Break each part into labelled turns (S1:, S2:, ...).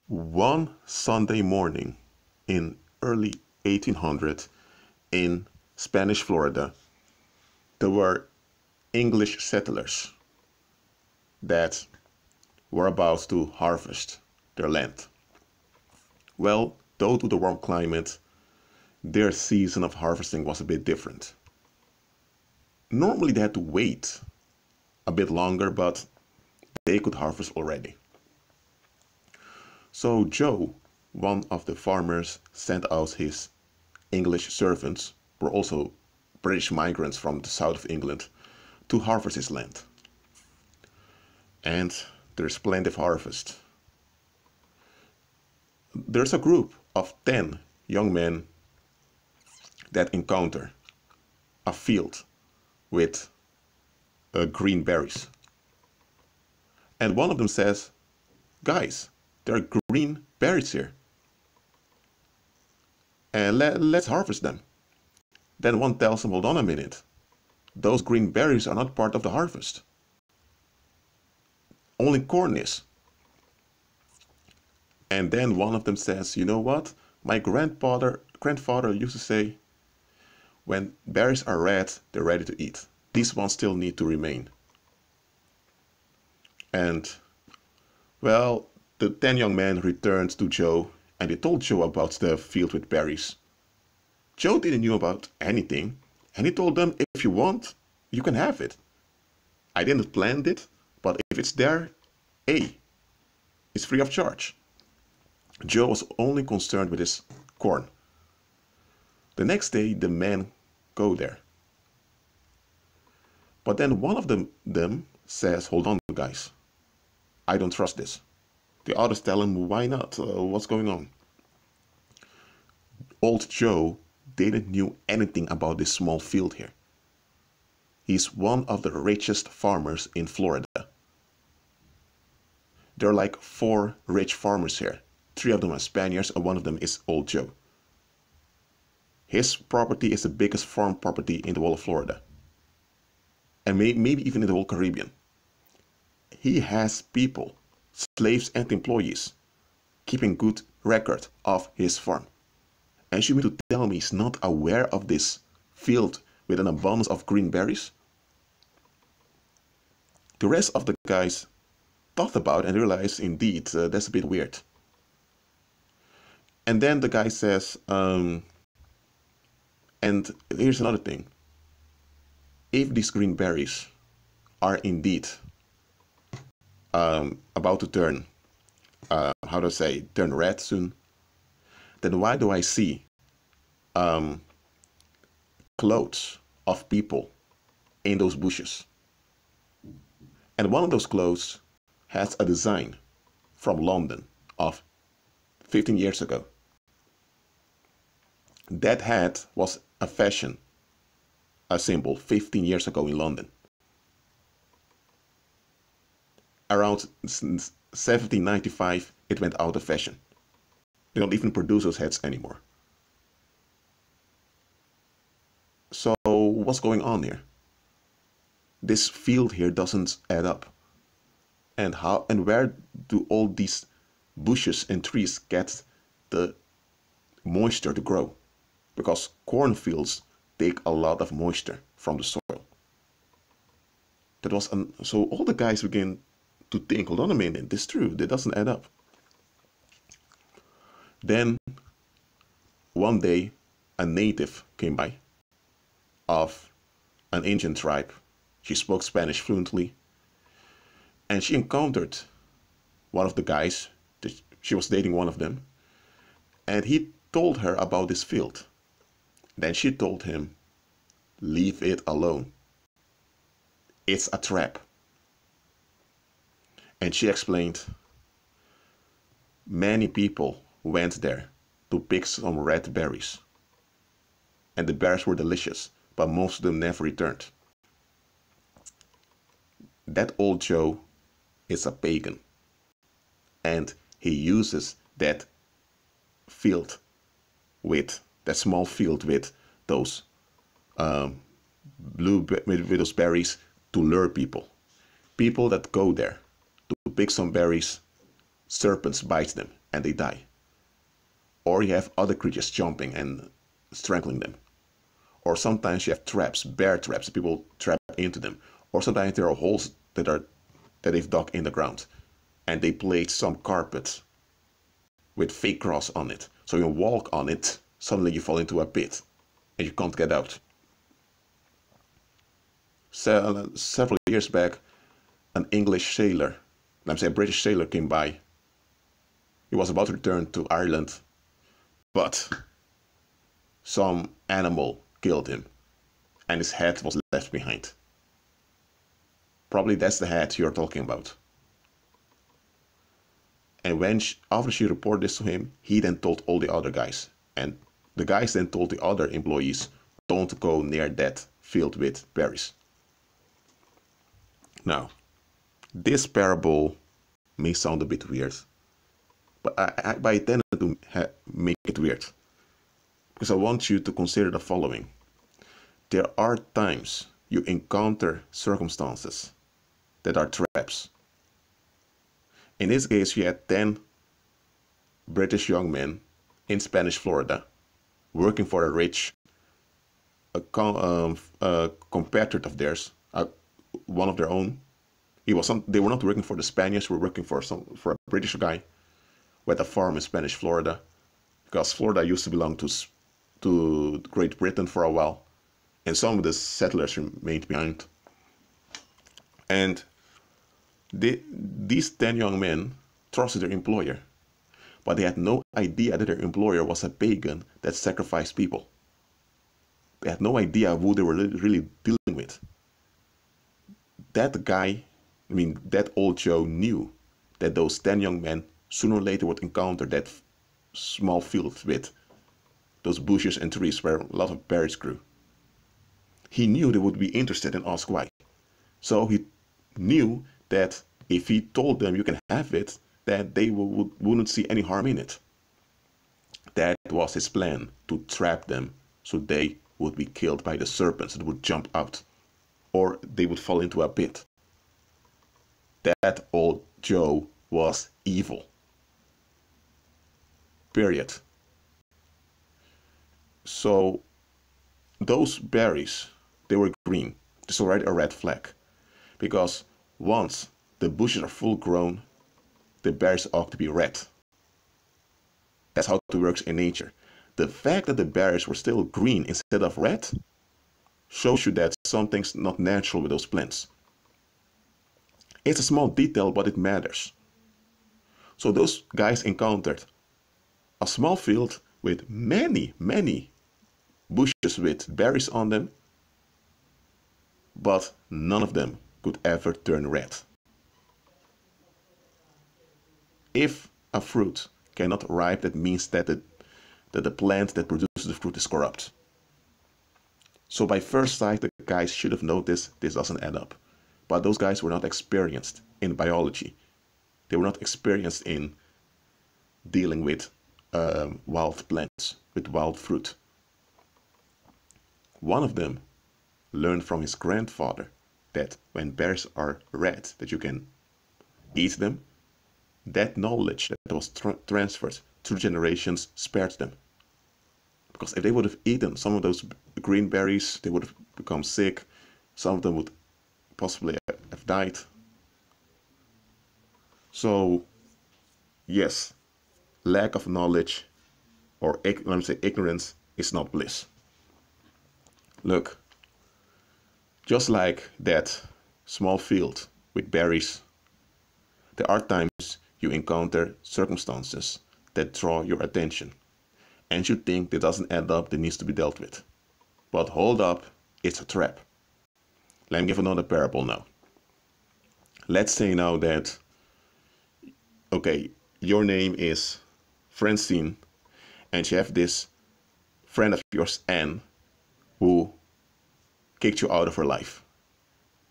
S1: One Sunday morning in early 1800 in Spanish Florida, there were English settlers that were about to harvest their land. Well, due to the warm climate, their season of harvesting was a bit different. Normally they had to wait a bit longer, but they could harvest already. So Joe, one of the farmers, sent out his English servants, who were also British migrants from the south of England, to harvest his land. And there's plenty of harvest. There's a group of 10 young men that encounter a field with green berries. And one of them says, "Guys, there are green berries here. And let's harvest them." Then one tells him, "Hold on a minute. Those green berries are not part of the harvest. Only corn is." And then one of them says, "You know what? My grandfather used to say, when berries are red, they're ready to eat. These ones still need to remain." And, well, the 10 young men returned to Joe and they told Joe about the field with berries. Joe didn't know about anything and he told them, "If you want, you can have it. I didn't plant it, but if it's there, hey, it's free of charge." Joe was only concerned with his corn. The next day, the men go there. But then one of them says, "Hold on, guys. I don't trust this." The others tell him, "Why not? What's going on?" Old Joe didn't know anything about this small field here. He's one of the richest farmers in Florida. There are like 4 rich farmers here. 3 of them are Spaniards and one of them is Old Joe. His property is the biggest farm property in the whole of Florida. And maybe even in the whole Caribbean. He has people, slaves and employees, keeping good record of his farm. And you mean to tell me he's not aware of this field with an abundance of green berries? The rest of the guys thought about it and realized, indeed, that's a bit weird. And then the guy says, and here's another thing. If these green berries are indeed about to turn, turn red soon, then why do I see clothes of people in those bushes? And one of those clothes has a design from London of 15 years ago. That hat was a fashion, a symbol 15 years ago in London. Around 1795, it went out of fashion. They don't even produce those hats anymore. So what's going on here? This field here doesn't add up. And how and where do all these bushes and trees get the moisture to grow? Because cornfields take a lot of moisture from the soil. So all the guys begin to think, hold on a minute, this is true, that doesn't add up. Then one day a native came by of an Indian tribe. She spoke Spanish fluently and she encountered one of the guys. She was dating one of them and he told her about this field. Then she told him, "Leave it alone. It's a trap." And she explained, many people went there to pick some red berries. And the berries were delicious, but most of them never returned. That Old Joe is a pagan. And he uses that field with that small field with those with those berries to lure people. People that go there to pick some berries, serpents bite them. and they die. Or you have other creatures jumping and strangling them. Or sometimes you have traps, bear traps, people trap into them. Or sometimes there are holes that they've dug in the ground, and they placed some carpet with fake grass on it. So you walk on it, suddenly you fall into a pit, and you can't get out. So, several years back, an English sailor, let me say a British sailor, came by. He was about to return to Ireland, but some animal killed him, and his head was left behind. Probably that's the head you're talking about. And after she reported this to him, he then told all the other guys. And the guys then told the other employees, don't go near that field with berries. Now, this parable may sound a bit weird, but I intended to make it weird, because I want you to consider the following. There are times you encounter circumstances that are traps. In this case, you had 10 British young men in Spanish Florida working for a rich competitor of theirs, one of their own. They were not working for the Spaniards, they were working for a British guy with a farm in Spanish Florida, because Florida used to belong to Great Britain for a while, and some of the settlers remained behind. And these 10 young men trusted their employer, but they had no idea that their employer was a pagan that sacrificed people. They had no idea who they were really dealing with. That old Joe knew that those 10 young men sooner or later would encounter that small field with those bushes and trees where a lot of berries grew. He knew they would be interested and ask why. So he knew that if he told them you can have it, that they wouldn't see any harm in it. That was his plan, to trap them so they would be killed by the serpents that would jump out, or they would fall into a pit. That old Joe was evil. Period. So those berries, they were green. It's already a red flag, because once the bushes are full grown, the berries ought to be red. That's how it works in nature. The fact that the berries were still green instead of red shows you that something's not natural with those plants. It's a small detail, but it matters. So those guys encountered a small field with many, many bushes with berries on them, but none of them could ever turn red. If a fruit cannot ripe, that means that the plant that produces the fruit is corrupt. So by first sight, the guys should have noticed this doesn't add up. But those guys were not experienced in biology. They were not experienced in dealing with wild plants, with wild fruit. One of them learned from his grandfather that when berries are red, that you can eat them. That knowledge that was transferred through generations spared them. Because if they would have eaten some of those green berries, they would have become sick. Some of them would possibly have died. So, yes, lack of knowledge, or let me say ignorance, is not bliss. Look, just like that small field with berries, there are times you encounter circumstances that draw your attention, and you think that doesn't add up, that needs to be dealt with. But hold up, it's a trap. Let me give another parable now. Let's say now that, okay, your name is Francine, and you have this friend of yours, Anne, who kicked you out of her life.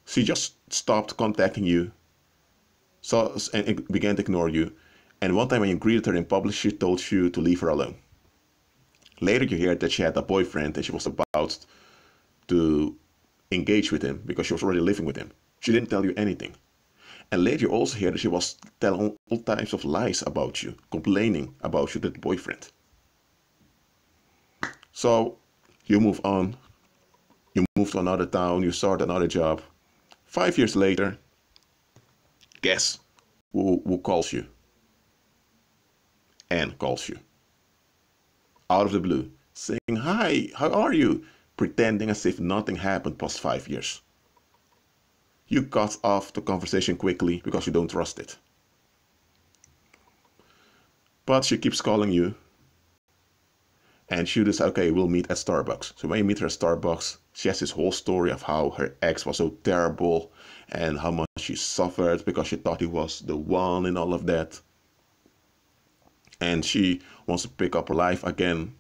S1: She just stopped contacting you, and began to ignore you. And one time when you greeted her in public, she told you to leave her alone. Later you hear that she had a boyfriend and she was about to engage with him because she was already living with him. She didn't tell you anything. And later you also hear that she was telling all types of lies about you, complaining about you to the boyfriend. So you move on, you move to another town, you start another job. 5 years later, guess who calls you? Anne calls you. Out of the blue, saying, "Hi, how are you?" Pretending as if nothing happened past 5 years. You cut off the conversation quickly because you don't trust it. But she keeps calling you, and she decides, okay, we'll meet at Starbucks. So when you meet her at Starbucks, she has this whole story of how her ex was so terrible and how much she suffered because she thought he was the one and all of that. And she wants to pick up her life again.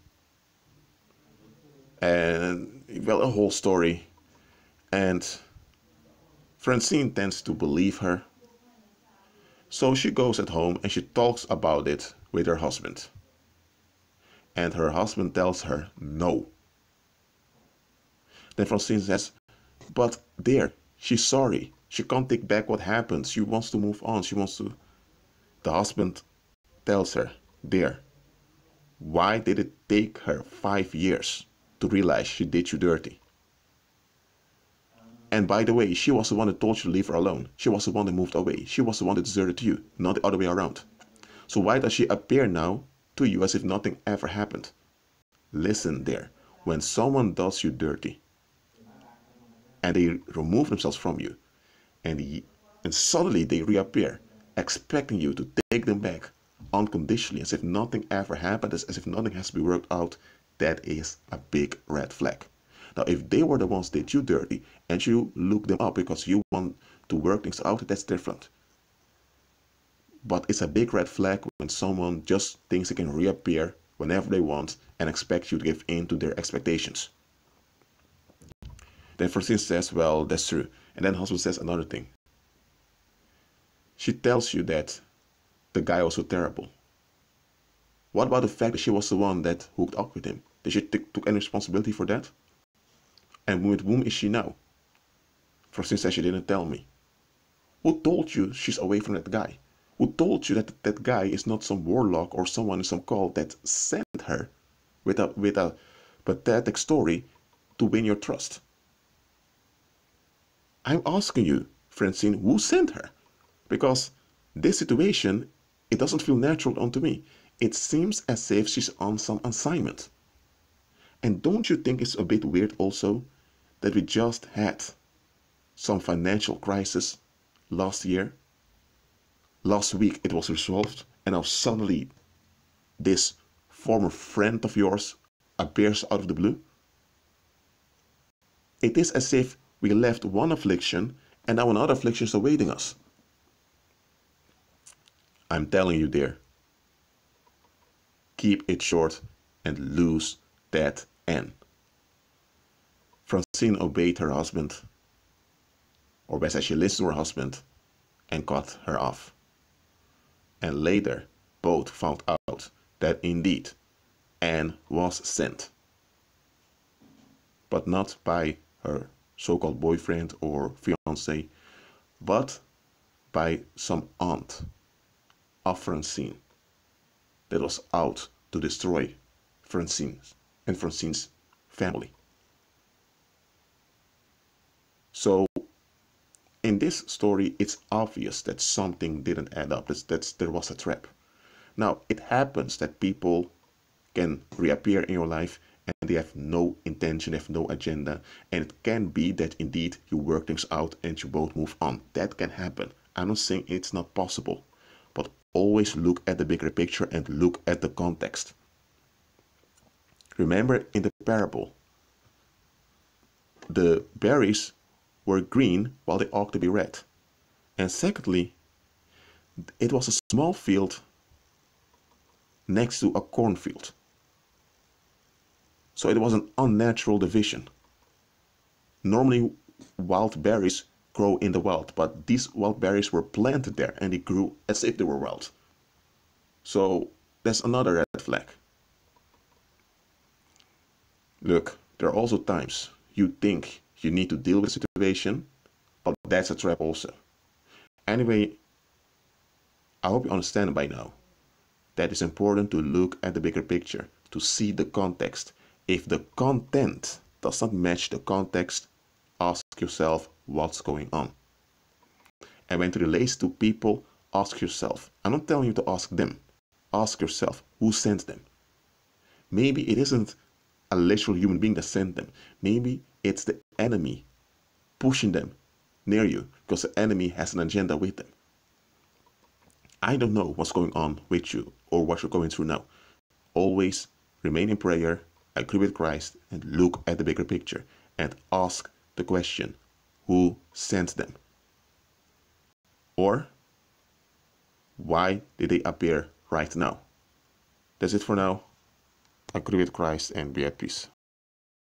S1: And, well, a whole story. And Francine tends to believe her. So she goes at home and she talks about it with her husband. And her husband tells her no. Then Francine says, "But dear, she's sorry. She can't take back what happened. She wants to move on. She wants to." The husband tells her, "Dear, why did it take her 5 years to realize she did you dirty? And by the way, she was the one that told you to leave her alone. She was the one that moved away. She was the one that deserted you, not the other way around. So why does she appear now to you as if nothing ever happened? Listen, dear, when someone does you dirty and they remove themselves from you and suddenly they reappear, expecting you to take them back unconditionally as if nothing ever happened, as if nothing has to be worked out, that is a big red flag. Now, if they were the ones that did you dirty and you look them up because you want to work things out, that's different. But it's a big red flag when someone just thinks they can reappear whenever they want and expect you to give in to their expectations." Then Francine says, "Well, that's true." And then husband says another thing. She tells you that the guy was so terrible. What about the fact that she was the one that hooked up with him? Did she took any responsibility for that? And with whom is she now? Francine says she didn't tell me. Who told you she's away from that guy? Who told you that that guy is not some warlock or someone in some cult that sent her with a pathetic story to win your trust? I'm asking you, Francine, who sent her? Because this situation, it doesn't feel natural onto me. It seems as if she's on some assignment. And don't you think it's a bit weird also that we just had some financial crisis last year? Last week it was resolved, and now suddenly this former friend of yours appears out of the blue? It is as if we left one affliction and now another affliction is awaiting us. I'm telling you, dear, keep it short and lose that N. Francine obeyed her husband, or best, she listened to her husband and cut her off. And later, both found out that indeed Anne was sent, but not by her so-called boyfriend or fiancé, but by some aunt of Francine that was out to destroy Francine and Francine's family. So in this story, it's obvious that something didn't add up, that there was a trap. Now, it happens that people can reappear in your life and they have no intention, they have no agenda, and it can be that indeed you work things out and you both move on. That can happen. I'm not saying it's not possible, but always look at the bigger picture and look at the context. Remember in the parable, the berries were green while they ought to be red. And secondly, it was a small field next to a cornfield. So it was an unnatural division. Normally, wild berries grow in the wild, but these wild berries were planted there and they grew as if they were wild. So that's another red flag. Look, there are also times you think you need to deal with the situation, but that's a trap also. Anyway, I hope you understand by now that it's important to look at the bigger picture, to see the context. If the content does not match the context, ask yourself what's going on. And when it relates to people, ask yourself. I'm not telling you to ask them. Ask yourself, who sent them? Maybe it isn't a literal human being that sent them. Maybe it's the enemy pushing them near you because the enemy has an agenda with them. I don't know what's going on with you or what you're going through now. Always remain in prayer, agree with Christ, and look at the bigger picture and ask the question, who sent them? Or why did they appear right now? That's it for now. Agree with Christ and be at peace.